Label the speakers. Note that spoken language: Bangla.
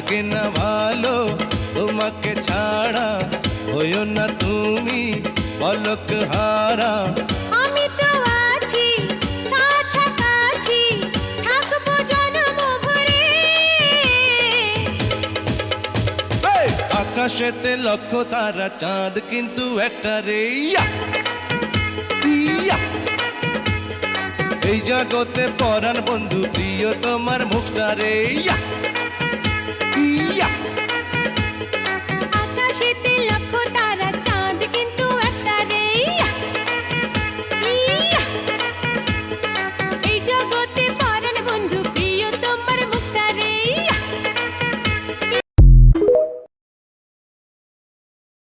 Speaker 1: লাগে না ভালো তোমাকে ছাড়া, হইও না তুমি পলক হারা।
Speaker 2: আমি তো আছি কাছাকাছি, থাকবো জন্ম ভরে।
Speaker 1: আকাশেতে লক্ষ তারা, চাঁদ কিন্তু একটা রে। ইয়া! ইয়া! এই জগতে পরাণ বন্ধু, প্রিয় তোমার মুখটা রে। ইয়া!